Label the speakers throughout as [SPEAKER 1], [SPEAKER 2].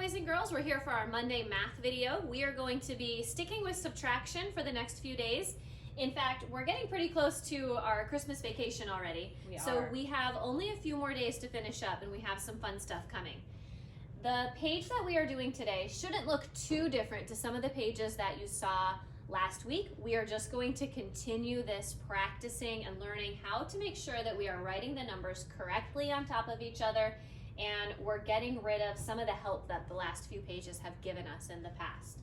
[SPEAKER 1] boys and girls. We're here for our Monday math video. We are going to be sticking with subtraction for the next few days. In fact, we're getting pretty close to our Christmas vacation already. We have only a few more days to finish up, and we have some fun stuff coming. The page that we are doing today shouldn't look too different to some of the pages that you saw last week. We are just going to continue this practicing and learning how to make sure that we are writing the numbers correctly on top of each other, and we're getting rid of some of the help that the last few pages have given us in the past.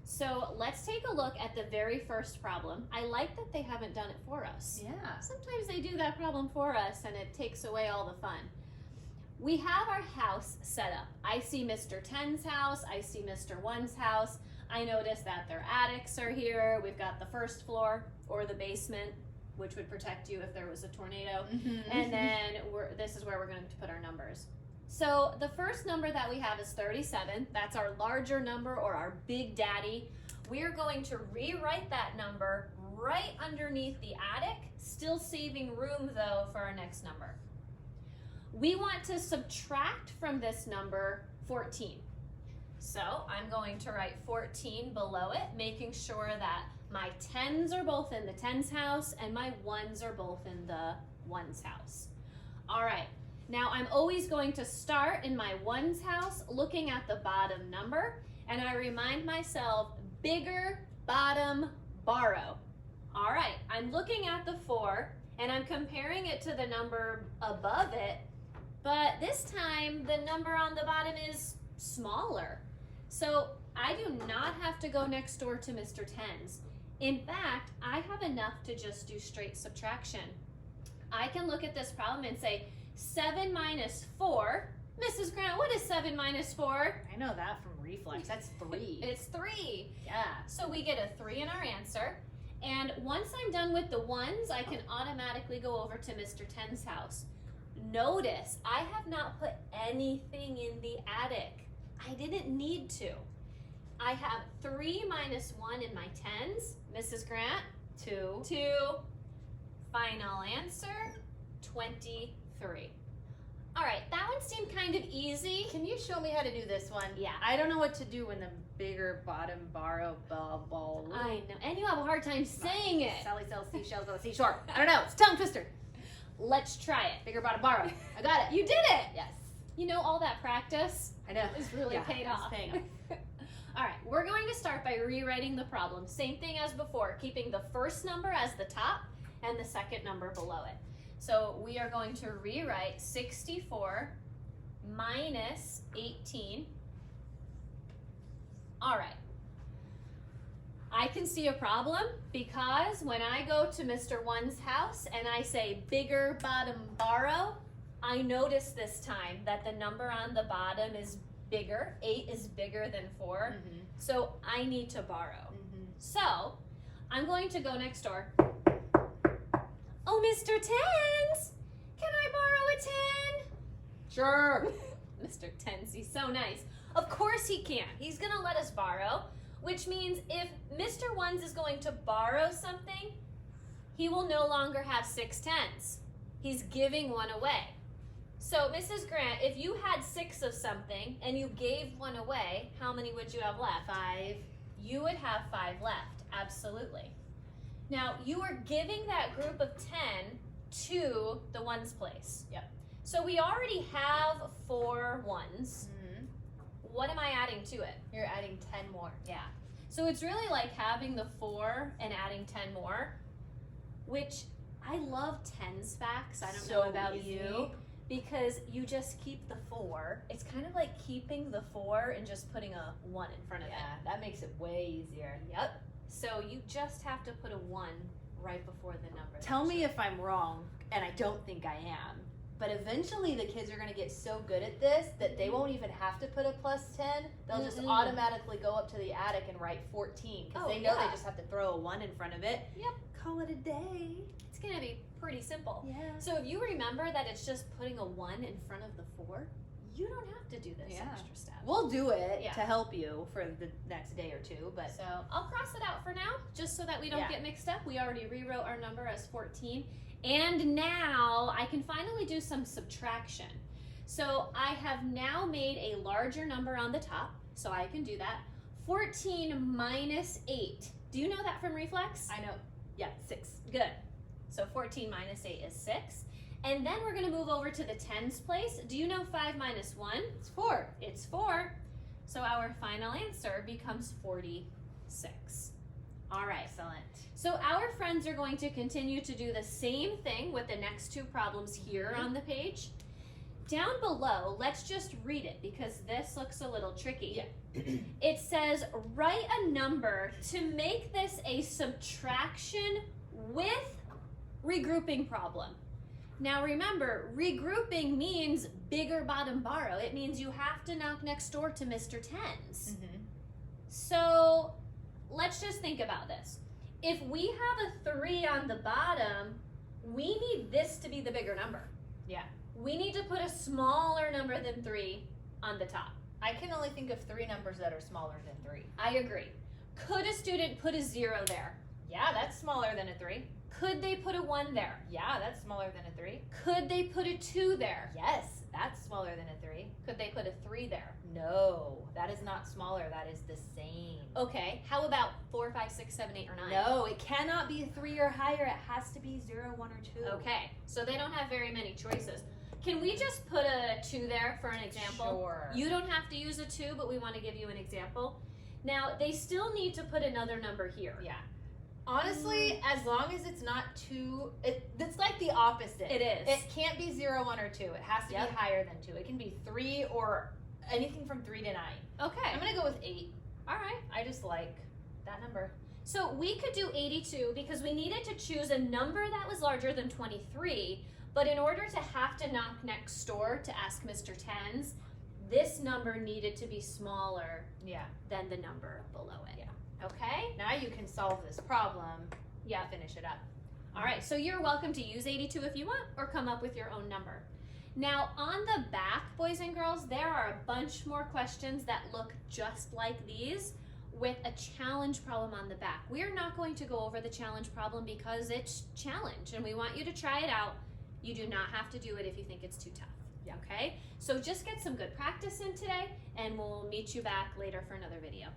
[SPEAKER 1] So let's take a look at the very first problem. I like that they haven't done it for us.
[SPEAKER 2] Yeah.
[SPEAKER 1] Sometimes they do that problem for us and it takes away all the fun. We have our house set up. I see Mr. 10's house, I see Mr. 1's house. I notice that their attics are here. We've got the first floor or the basement, which would protect you if there was a tornado. And then this is where we're going to put our numbers. So the first number that we have is 37. That's our larger number or our big daddy. We're going to rewrite that number right underneath the attic, still saving room though for our next number. We want to subtract from this number 14. So I'm going to write 14 below it, making sure that my 10s are both in the 10's house and my 1s are both in the 1's house. All right. Now I'm always going to start in my 1's house looking at the bottom number, and I remind myself, bigger, bottom, borrow. All right, I'm looking at the 4 and I'm comparing it to the number above it, but this time the number on the bottom is smaller. So I do not have to go next door to Mr. 10's. In fact, I have enough to just do straight subtraction. I can look at this problem and say, 7 minus 4. Mrs. Grant, what is 7 minus 4?
[SPEAKER 2] I know that from reflex. That's 3.
[SPEAKER 1] It's 3.
[SPEAKER 2] Yeah.
[SPEAKER 1] So we get a 3 in our answer. And once I'm done with the 1s, I can automatically go over to Mr. 10's house. Notice, I have not put anything in the attic. I didn't need to. I have 3 minus 1 in my 10s. Mrs. Grant?
[SPEAKER 2] 2.
[SPEAKER 1] 2. Final answer, 23. All right, that one seemed kind of easy.
[SPEAKER 2] Can you show me how to do this one?
[SPEAKER 1] Yeah.
[SPEAKER 2] I don't know what to do when the bigger bottom borrow ball.
[SPEAKER 1] I know, and you have a hard time saying it.
[SPEAKER 2] Sally sells seashells on the seashore. I don't know. It's a tongue twister.
[SPEAKER 1] Let's try it.
[SPEAKER 2] Bigger bottom borrow. I got it.
[SPEAKER 1] You did it.
[SPEAKER 2] Yes.
[SPEAKER 1] You know, all that practice
[SPEAKER 2] I know.
[SPEAKER 1] is really paid off.
[SPEAKER 2] It's paying off.
[SPEAKER 1] All right, we're going to start by rewriting the problem. Same thing as before, keeping the first number as the top and the second number below it. So we are going to rewrite 64 minus 18. All right. I can see a problem because when I go to Mr. 1's house and I say bigger bottom borrow, I notice this time that the number on the bottom is bigger. 8 is bigger than 4. So I need to borrow. So I'm going to go next door. Oh, Mr. 10's, can I borrow a 10?
[SPEAKER 2] Sure.
[SPEAKER 1] Mr. 10's, he's so nice. Of course he can. He's gonna let us borrow, which means if Mr. 1's is going to borrow something, he will no longer have 6 10s. He's giving one away. So Mrs. Grant, if you had 6 of something and you gave one away, how many would you have left?
[SPEAKER 2] 5.
[SPEAKER 1] You would have 5 left, absolutely. Now, you are giving that group of 10 to the 1's place.
[SPEAKER 2] Yep.
[SPEAKER 1] So we already have 4 1s. What am I adding to it?
[SPEAKER 2] You're adding 10 more.
[SPEAKER 1] Yeah. So it's really like having the 4 and adding 10 more, which I love 10's facts. I don't know about you, because you just keep the 4. It's kind of like keeping the 4 and just putting a 1 in front of it.
[SPEAKER 2] Yeah, that makes it way easier.
[SPEAKER 1] Yep. So you just have to put a 1 right before the number.
[SPEAKER 2] Tell me if I'm wrong, and I don't think I am, but eventually the kids are going to get so good at this that they won't even have to put a plus 10. They'll just automatically go up to the attic and write 14 because they know they just have to throw a 1 in front of it.
[SPEAKER 1] Yep.
[SPEAKER 2] Call it a day.
[SPEAKER 1] It's going to be pretty simple.
[SPEAKER 2] Yeah.
[SPEAKER 1] So if you remember that it's just putting a 1 in front of the 4, you don't have to do this extra step.
[SPEAKER 2] We'll do it to help you for the next day or two, but
[SPEAKER 1] so I'll cross it out for now, just so that we don't get mixed up. We already rewrote our number as 14, and now I can finally do some subtraction. So I have now made a larger number on the top, so I can do that. 14 minus 8. Do you know that from reflex?
[SPEAKER 2] I know. Yeah, 6.
[SPEAKER 1] Good. So 14 minus 8 is 6. And then we're going to move over to the tens place. Do you know 5 minus 1?
[SPEAKER 2] It's 4.
[SPEAKER 1] It's 4. So our final answer becomes 46. All right.
[SPEAKER 2] Excellent.
[SPEAKER 1] So our friends are going to continue to do the same thing with the next two problems here on the page. Down below, let's just read it because this looks a little tricky.
[SPEAKER 2] Yeah.
[SPEAKER 1] It says, write a number to make this a subtraction with regrouping problem. Now remember, regrouping means bigger bottom borrow. It means you have to knock next door to Mr. Tens.
[SPEAKER 2] Mm-hmm.
[SPEAKER 1] So let's just think about this. If we have a 3 on the bottom, we need this to be the bigger number.
[SPEAKER 2] Yeah.
[SPEAKER 1] We need to put a smaller number than 3 on the top.
[SPEAKER 2] I can only think of 3 numbers that are smaller than 3.
[SPEAKER 1] I agree. Could a student put a 0 there?
[SPEAKER 2] Yeah, that's smaller than a 3.
[SPEAKER 1] Could they put a 1 there?
[SPEAKER 2] Yeah, that's smaller than a 3.
[SPEAKER 1] Could they put a 2 there?
[SPEAKER 2] Yes, that's smaller than a 3.
[SPEAKER 1] Could they put a 3 there?
[SPEAKER 2] No, that is not smaller. That is the same.
[SPEAKER 1] Okay, how about 4, 5, 6, 7, 8, or 9?
[SPEAKER 2] No, it cannot be 3 or higher. It has to be 0, 1, or 2.
[SPEAKER 1] Okay, so they don't have very many choices. Can we just put a 2 there for an example?
[SPEAKER 2] Sure.
[SPEAKER 1] You don't have to use a 2, but we want to give you an example. Now, they still need to put another number here.
[SPEAKER 2] Yeah. Honestly, as long as it's not 2, it's like the opposite.
[SPEAKER 1] It is.
[SPEAKER 2] It can't be 0, 1, or 2. It has to
[SPEAKER 1] Yep.
[SPEAKER 2] be higher than 2. It can be 3 or anything from 3 to 9.
[SPEAKER 1] Okay,
[SPEAKER 2] I'm going to go with 8.
[SPEAKER 1] all right.
[SPEAKER 2] I just like that number.
[SPEAKER 1] So we could do 82 because we needed to choose a number that was larger than 23, but in order to have to knock next door to ask Mr. Tens, this number needed to be smaller
[SPEAKER 2] Yeah.
[SPEAKER 1] than the number below it.
[SPEAKER 2] Yeah.
[SPEAKER 1] Okay?
[SPEAKER 2] Now you can solve this problem.
[SPEAKER 1] Yeah.
[SPEAKER 2] Finish it up.
[SPEAKER 1] All right, so you're welcome to use 82 if you want or come up with your own number. Now, on the back, boys and girls, there are a bunch more questions that look just like these with a challenge problem on the back. We're not going to go over the challenge problem because it's challenge and we want you to try it out. You do not have to do it if you think it's too tough.
[SPEAKER 2] Yeah.
[SPEAKER 1] Okay? So just get some good practice in today and we'll meet you back later for another video.